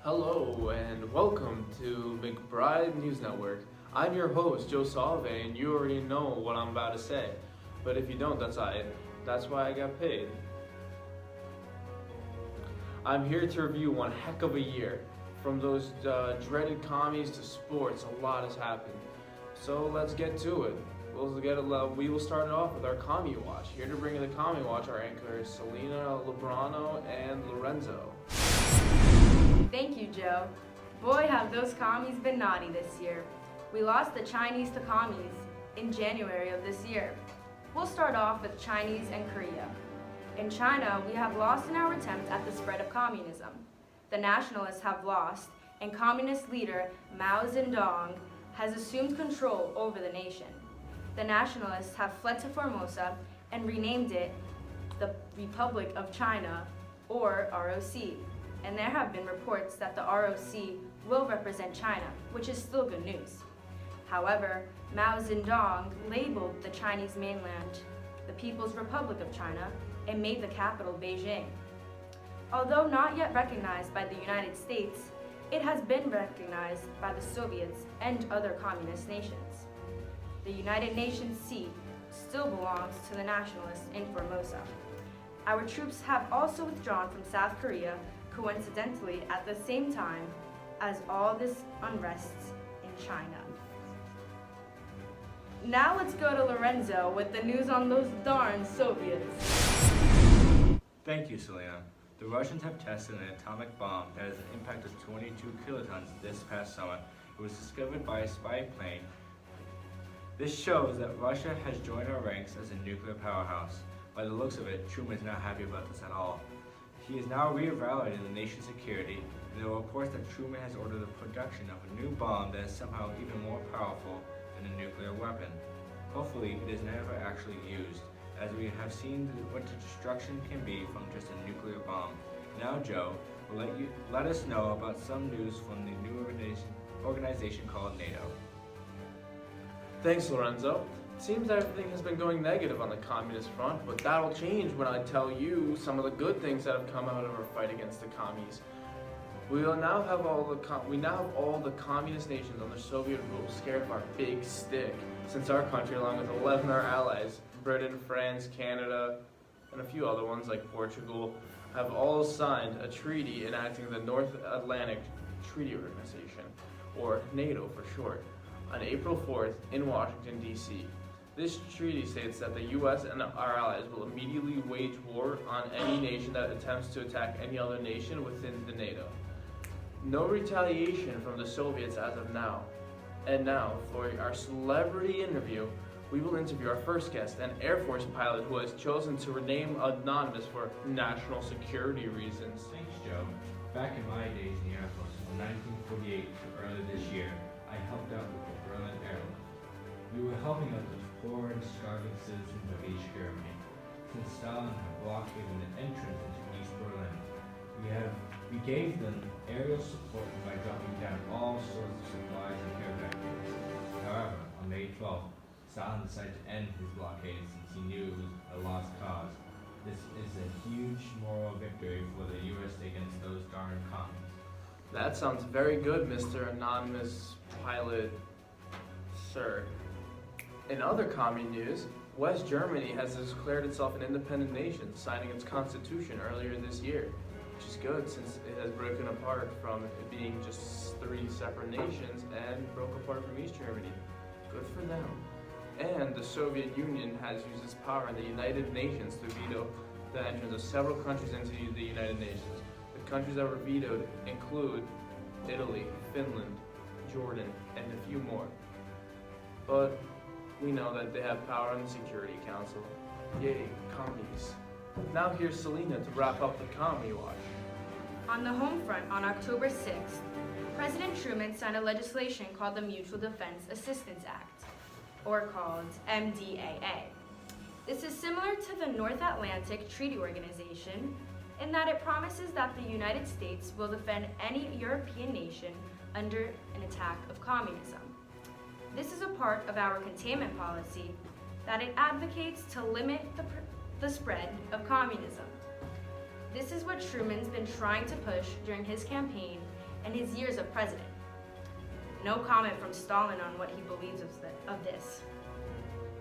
Hello and welcome to McBride News Network. I'm your host, Joe Salve, and you already know what I'm about to say. But if you don't, that's alright. That's why I got paid. I'm here to review one heck of a year. From those dreaded commies to sports, a lot has happened. So let's get to it. We will start it off with our Commie Watch. Here to bring you the Commie Watch, our anchors Selena, Lebrano, and Lorenzo. Thank you, Joe. Boy, have those commies been naughty this year. We lost the Chinese to commies in January of this year. We'll start off with Chinese and Korea. In China, we have lost in our attempt at the spread of communism. The nationalists have lost, and communist leader Mao Zedong has assumed control over the nation. The nationalists have fled to Formosa and renamed it the Republic of China, or ROC. And there have been reports that the ROC will represent China, which is still good news. However, Mao Zedong labeled the Chinese mainland the People's Republic of China and made the capital Beijing. Although not yet recognized by the United States, it has been recognized by the Soviets and other communist nations. The United Nations seat still belongs to the nationalists in Formosa. Our troops have also withdrawn from South Korea, coincidentally at the same time as all this unrests in China. Now let's go to Lorenzo with the news on those darn Soviets. Thank you, Selena. The Russians have tested an atomic bomb that has an impact of 22 kilotons this past summer. It was discovered by a spy plane. This shows that Russia has joined our ranks as a nuclear powerhouse. By the looks of it, Truman is not happy about this at all. He is now reevaluating the nation's security, and there are reports that Truman has ordered the production of a new bomb that is somehow even more powerful than a nuclear weapon. Hopefully, it is never actually used, as we have seen what the destruction can be from just a nuclear bomb. Now, Joe will let us know about some news from the new organization called NATO. Thanks, Lorenzo. It seems that everything has been going negative on the communist front, but that'll change when I tell you some of the good things that have come out of our fight against the commies. We now have all the communist nations under Soviet rule scared of our big stick, since our country, along with 11 of our allies, Britain, France, Canada, and a few other ones like Portugal, have all signed a treaty enacting the North Atlantic Treaty Organization, or NATO for short, on April 4th in Washington, D.C. This treaty states that the U.S. and our allies will immediately wage war on any nation that attempts to attack any other nation within the NATO. No retaliation from the Soviets as of now. And now, for our celebrity interview, we will interview our first guest, an Air Force pilot who has chosen to remain anonymous for national security reasons. Thanks, Joe. Back in my days in the Air Force, from 1948 to early this year, I helped out with the Berlin Airlift. We were helping out the poor and starving citizens of East Germany, since Stalin had blockaded the entrance into East Berlin. We gave them aerial support by dropping down all sorts of supplies and care packages. However, on May 12th, Stalin decided to end his blockade since he knew it was a lost cause. This is a huge moral victory for the U.S. against those darn commies. That sounds very good, Mr. Anonymous Pilot, sir. In other commie news, West Germany has declared itself an independent nation, signing its constitution earlier this year, which is good since it has broken apart from it being just 3 separate nations and broke apart from East Germany. Good for them. And the Soviet Union has used its power in the United Nations to veto the entrance of several countries into the United Nations. The countries that were vetoed include Italy, Finland, Jordan, and a few more. But we know that they have power in the Security Council. Yay, commies. Now here's Selena to wrap up the Commie Watch. On the home front, on October 6th, President Truman signed a legislation called the Mutual Defense Assistance Act, or called MDAA. This is similar to the North Atlantic Treaty Organization in that it promises that the United States will defend any European nation under an attack of communism. This is a part of our containment policy that it advocates to limit the spread of communism. This is what Truman's been trying to push during his campaign and his years of president. No comment from Stalin on what he believes of this.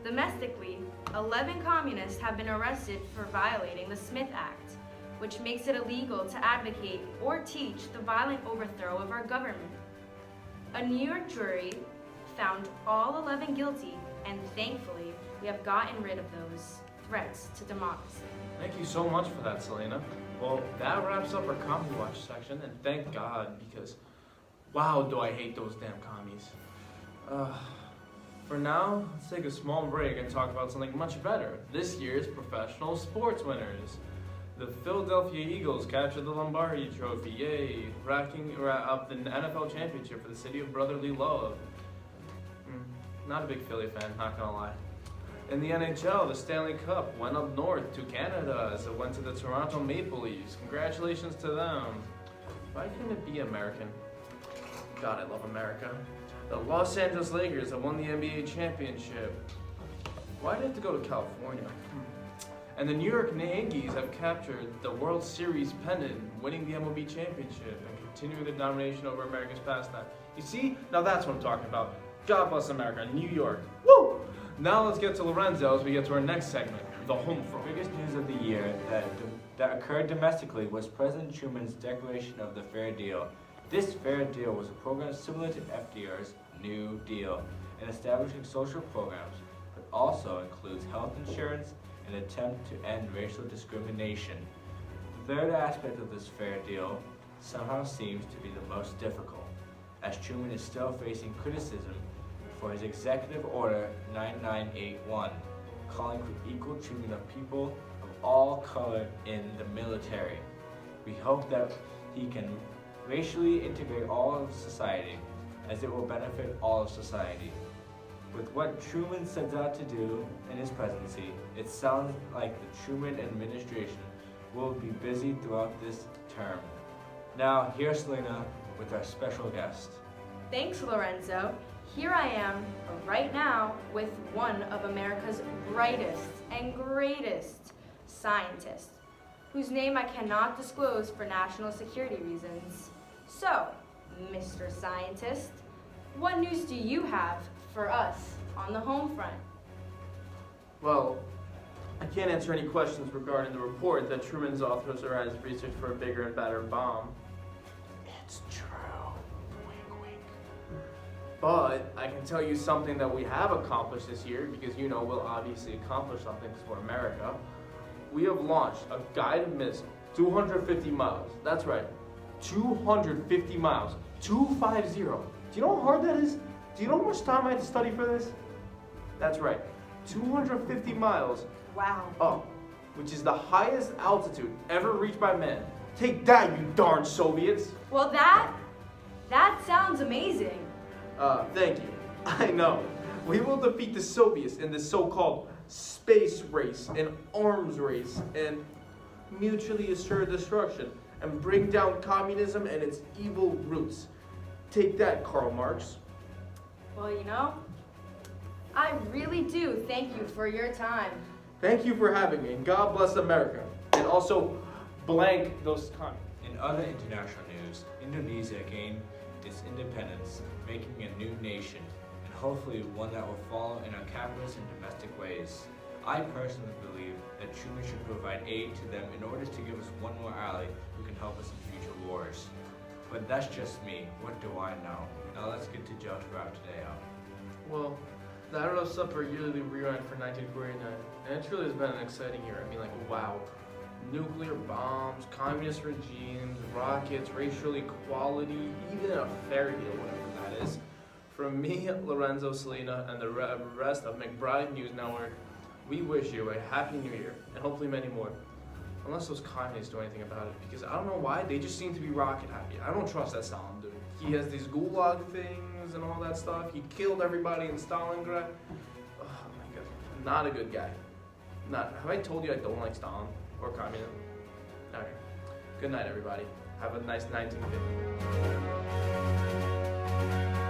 Domestically, 11 communists have been arrested for violating the Smith Act, which makes it illegal to advocate or teach the violent overthrow of our government. A New York jury found all 11 guilty, and thankfully, we have gotten rid of those threats to democracy. Thank you so much for that, Selena. Well, that wraps up our Commie Watch section, and thank God, because wow, do I hate those damn commies. For now, let's take a small break and talk about something much better. This year's professional sports winners. The Philadelphia Eagles captured the Lombardi Trophy, yay, racking up the NFL championship for the city of brotherly love. Not a big Philly fan, not gonna lie. In the NHL, the Stanley Cup went up north to Canada as it went to the Toronto Maple Leafs. Congratulations to them. Why couldn't it be American? God, I love America. The Los Angeles Lakers have won the NBA championship. Why did it have to go to California? And the New York Yankees have captured the World Series pennant, winning the MLB championship and continuing their domination over America's pastime. You see? Now that's what I'm talking about. God bless America, New York. Woo! Now let's get to Lorenzo as we get to our next segment, the home front. The biggest news of the year that occurred domestically was President Truman's declaration of the Fair Deal. This Fair Deal was a program similar to FDR's New Deal in establishing social programs, but also includes health insurance and an attempt to end racial discrimination. The third aspect of this Fair Deal somehow seems to be the most difficult, as Truman is still facing criticism for his Executive Order 9981, calling for equal treatment of people of all color in the military. We hope that he can racially integrate all of society, as it will benefit all of society. With what Truman sets out to do in his presidency, it sounds like the Truman administration will be busy throughout this term. Now, here's Selena with our special guest. Thanks, Lorenzo. Here I am, right now, with one of America's brightest and greatest scientists, whose name I cannot disclose for national security reasons. So, Mr. Scientist, what news do you have for us on the home front? Well, I can't answer any questions regarding the report that Truman's authorized research for a bigger and better bomb. It's true. Wink, wink. But I can tell you something that we have accomplished this year, because we'll obviously accomplish something for America. We have launched a guided missile, 250 miles. That's right, 250 miles. 250. Do you know how hard that is? Do you know how much time I had to study for this? That's right, 250 miles Wow. up, which is the highest altitude ever reached by man. Take that, you darn Soviets! Well, that sounds amazing. Thank you. I know. We will defeat the Soviets in this so-called space race, and arms race, and mutually assured destruction, and bring down communism and its evil roots. Take that, Karl Marx. Well, I really do thank you for your time. Thank you for having me, and God bless America. And also, blank those communists. In other international news, Indonesia gained its independence, making a new nation, and hopefully one that will follow in our capitalist and domestic ways. I personally believe that Truman should provide aid to them in order to give us one more ally who can help us in future wars. But that's just me. What do I know? Now let's get to Joe to wrap today up. Well, that wraps up our yearly rewind for 1949, and it truly has been an exciting year. Wow. Nuclear bombs, communist regimes, rockets, racial equality, even a fairy deal, whatever that is. From me, Lorenzo, Selena, and the rest of McBride News Network, we wish you a happy new year, and hopefully many more. Unless those communists do anything about it, because I don't know why, they just seem to be rocket happy. I don't trust that Stalin dude. He has these gulag things and all that stuff. He killed everybody in Stalingrad. Oh my god, not a good guy. Have I told you I don't like Stalin or communism? Alright. Good night, everybody. Have a nice 1950.